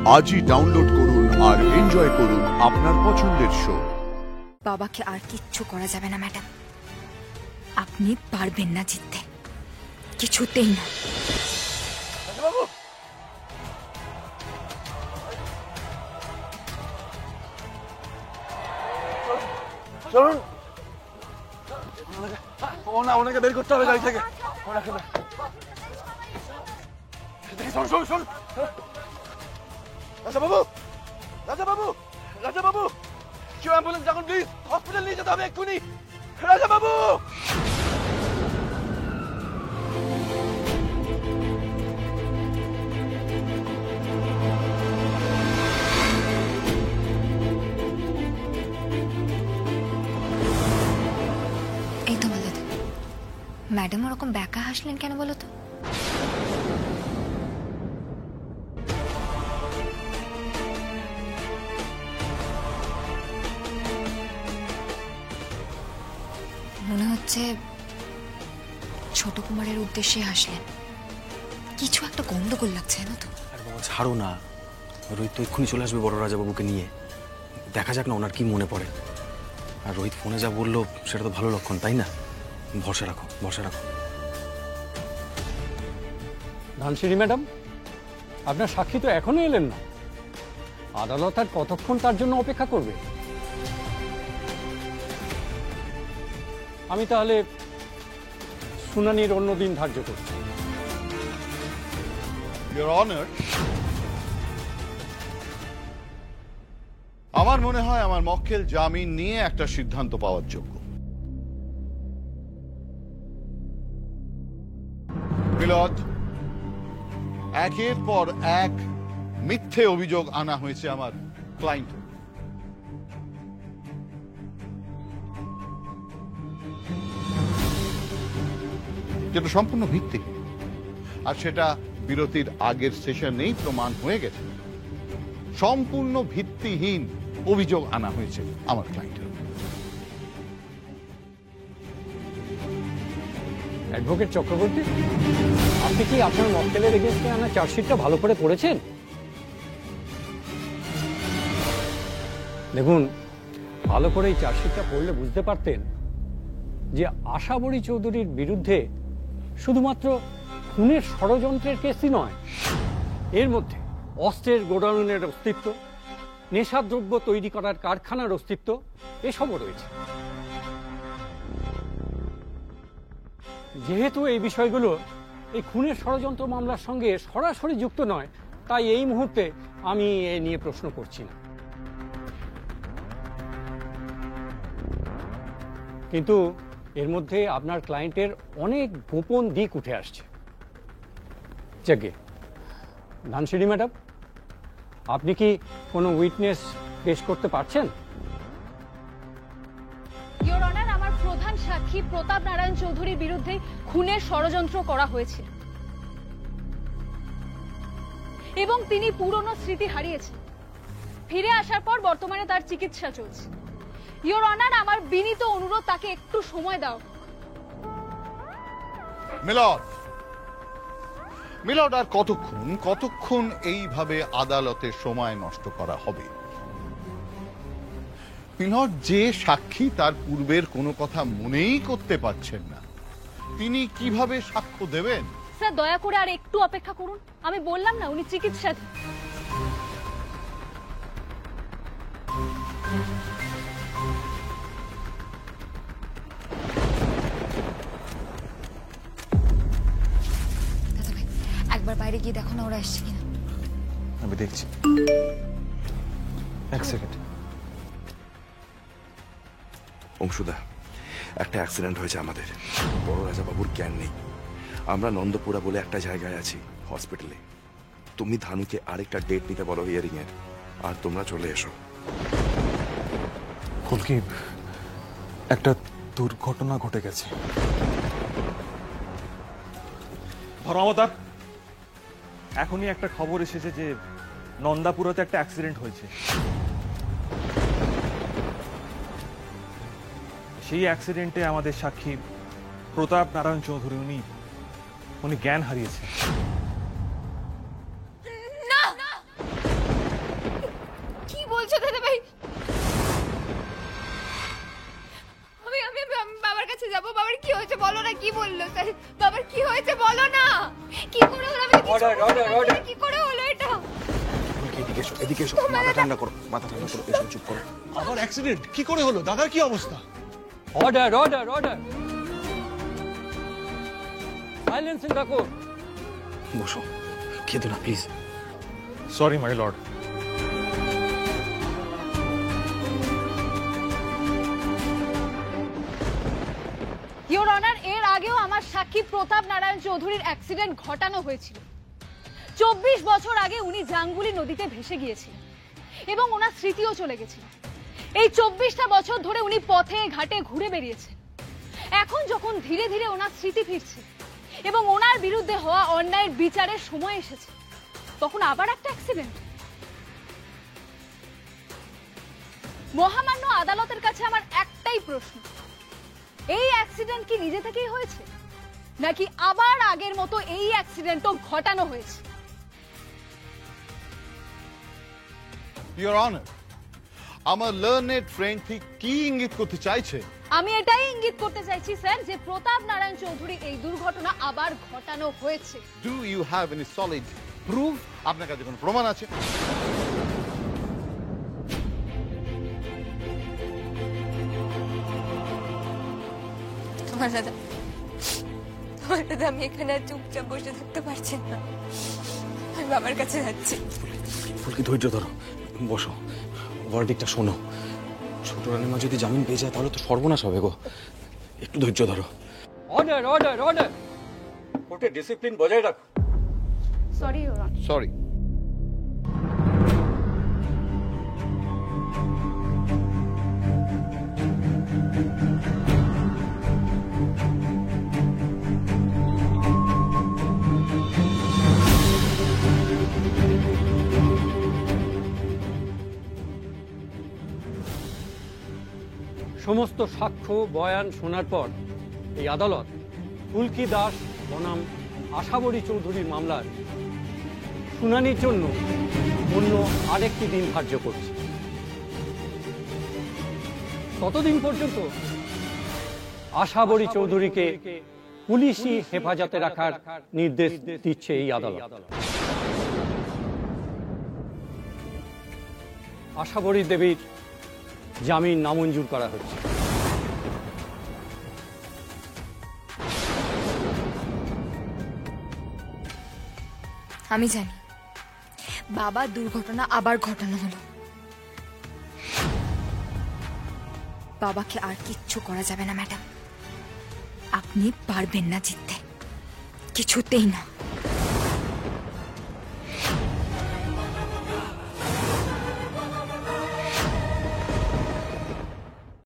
আজই ডাউনলোড করুন আর এনজয় করুন আপনার পছন্দের শো। বাবাকে আর কিচ্ছু করা যাবে না ম্যাডাম, আপনি পারবেন না জিততে, কিছুতেই না। চলুন, ওনাকে বের করতে হবে গাড়ি থেকে। রাজা বাবু, রাজা বাবু, রাজা বাবু, কেউ অ্যাম্বুলেন্স ডাকুন প্লিজ, হসপিটাল নিয়ে যেতে হবে এক্ষুনি। রাজা বাবু, এই তো মালাদা, ম্যাডাম ওরকম ব্যাকা হাসলেন কেন বলো তো? মনে হচ্ছে ছোট কুমারের উদ্দেশ্যে হাসলেন, কিছু একটা গন্ডগোল লাগছে না তো? আরে বাবা ছাড়ো না, রোহিত তো এক্ষুনি চলে আসবে বড় রাজাবাবুকে নিয়ে, দেখা যাক না ওনার কি মনে পড়ে। আর রোহিত ফোনে যা বললো সেটা তো ভালো লক্ষণ, তাই না? ভরসা রাখো, ভরসা রাখো। ধানসিঁড়ি ম্যাডাম, আপনার সাক্ষী তো এখনো এলেন না, আদালত আর কতক্ষণ তার জন্য অপেক্ষা করবে? আমি তাহলে শুনানির অন্য দিন ধার্য করছি। ইওর অনার, আমার মনে হয় আমার মক্কেল জামিন নিয়ে একটা সিদ্ধান্ত পাওয়ার যোগ্য। মিলদ, একের পর এক মিথ্যে অভিযোগ আনা হয়েছে আমার ক্লায়েন্ট। যেটা সম্পূর্ণ ভিত্তিহীন, আর সেটা বিরতির আগের সেশনেই প্রমাণ হয়ে গেছে। সম্পূর্ণ ভিত্তিহীন অভিযোগ আনা হয়েছে আমার ক্লায়েন্টের। অ্যাডভোকেট চক্রবর্তী, আপনি কি আপনার মক্কেলের এগেইনস্টে আনা চার্জশিটটা ভালো করে পড়েছেন? দেখুন, ভালো করে এই চার্জশিটটা পড়লে বুঝতে পারতেন যে আশাবরী চৌধুরীর বিরুদ্ধে শুধুমাত্র খুনের ষড়যন্ত্রের কেসই নয়, এর মধ্যে অস্ত্রের গোডাউনের অস্তিত্ব, নেশাদ্রব্য তৈরি করার কারখানার অস্তিত্ব এসবও রয়েছে। যেহেতু এই বিষয়গুলো এই খুনের ষড়যন্ত্র মামলার সঙ্গে সরাসরি যুক্ত নয়, তাই এই মুহূর্তে আমি এ নিয়ে প্রশ্ন করছি না। কিন্তু এর মধ্যে আপনার ক্লায়েন্টের অনেক গোপন দিক উঠে আসছে। যাকে ধানসিঁড়ি ম্যাডাম, আপনি কি কোনো উইটনেস পেশ করতে পারছেন? ইওর অনার, আমার প্রধান সাক্ষী প্রতাপ নারায়ণ চৌধুরীর বিরুদ্ধে খুনের ষড়যন্ত্র করা হয়েছিল এবং তিনি পুরনো স্মৃতি হারিয়েছেন। ফিরে আসার পর বর্তমানে তার চিকিৎসা চলছে। ইওর অনার, আমার বিনীত অনুরোধ তাকে একটু সময় দাও। মিলদ, মিলদ, আর কতক্ষণ এইভাবে আদালতে সময় নষ্ট করা হবে? মিলদ, যে সাক্ষী তার পূর্বের কোনো কথা মনেই করতে পারছেন না, তিনি কিভাবে সাক্ষ্য দেবেন? স্যার, দয়া করে আর একটু অপেক্ষা করুন। আমি বললাম না, উনি চিকিৎসা। একবার বাইরে গিয়ে দেখো না ওরা এসছে কিনা। আমি দেখছি, এক সেকেন্ড। অংশুদা, একটা অ্যাক্সিডেন্ট হয়েছে আমাদের, বড় রাজাবাবুর জ্ঞান নেই। আমরা নন্দপুরা বলে একটা জায়গায় আছি হসপিটালে। তুমি ধানুকে আরেকটা ডেট নিতে বলো হিয়ারিং এর, আর তোমরা চলে এসো। কলকি, একটা দুর্ঘটনা ঘটে গেছে। ধর্মাবতার, এখনই একটা খবর এসেছে যে নন্দাপুরাতে একটা অ্যাক্সিডেন্ট হয়েছে। সেই অ্যাক্সিডেন্টে আমাদের সাক্ষী প্রতাপ নারায়ণ চৌধুরী উনি জ্ঞান হারিয়েছে। বাবার কি হয়েছে বলো না, কি করে হলো? কি করে হলো এটা? এদিকে এসো, এদিকে এসো, মাথা ঠান্ডা করো, মাথা ঠান্ডা করো, এসো, চুপ করো। আবার অ্যাক্সিডেন্ট কি করে হলো? দাদার কি অবস্থা? Order order order, silence in the court. বসো, খেদো না please. Sorry my lord. Your honour, এর আগেও আমার সাক্ষী প্রতাপ নারায়ণ চৌধুরীর অ্যাক্সিডেন্ট ঘটানো হয়েছিল। 24 বছর আগে উনি জাঙ্গুলি নদীতে ভেসে গিয়েছিলেন এবং ওনার স্মৃতিও চলে গেছিল। এই 24টা বছর ধরে উনি পথে ঘাটে ঘুরে বেরিয়েছেন। এখন যখন ধীরে ধীরে ওনার স্মৃতি ফিরছে এবং ওনার বিরুদ্ধে হওয়া অন্যায়ের বিচারের সময় এসেছে, তখন আবার একটা অ্যাক্সিডেন্ট। মহামান্য আদালতের কাছে আমার একটাই প্রশ্ন, এই অ্যাক্সিডেন্ট কি নিজে থেকেই হয়েছে, নাকি আবার আগের মতো এই অ্যাক্সিডেন্টও ঘটানো হয়েছে? ইওর অনার, আমার লার্নেড ফ্রেন্ড ঠিক কি ইঙ্গিত করতে চাইছে? আমি এটাই ইঙ্গিত করতে চাইছি স্যার যে প্রতাপ নারায়ণ চৌধুরী এই দুর্ঘটনা আবার ঘটানো হয়েছে। Do you have any solid proof? আপনার কাছে কোনো প্রমাণ আছে? তোমার দাদা, আমি এখানে আর চুপচাপ বসে থাকতে পারছি না, আমি বাবার কাছে যাচ্ছি। ফুলকি ধৈর্য ধরো, বসো, ভার্ডিক্টটা শোনো। ছোট রানীমা যদি জামিন পেয়ে যায় তাহলে তো সর্বনাশ হবে গো, একটু ধৈর্য ধরো। অর্ডার অর্ডার অর্ডার, কোর্টের ডিসিপ্লিন বজায় রাখো। Sorry your honour. সরি। সমস্ত সাক্ষ্য বয়ান শোনার পর এই আদালত ফুলকি দাস বনাম আশাবরী চৌধুরীর মামলার শুনানির জন্য অন্য আরেকটি দিন ধার্য করছে। ততদিন পর্যন্ত আশাবরী চৌধুরীকে পুলিশি হেফাজতে রাখার নির্দেশ দিচ্ছে এই আদালত। আশাবরী দেবীর জামিন নামঞ্জুর করা হচ্ছে। আমি জানি বাবা দুর্ঘটনা আবার ঘটানো হলো, বাবাকে আর কিচ্ছু করা যাবে না ম্যাডাম, আপনি পারবেন না জিততে, কিছুতেই না।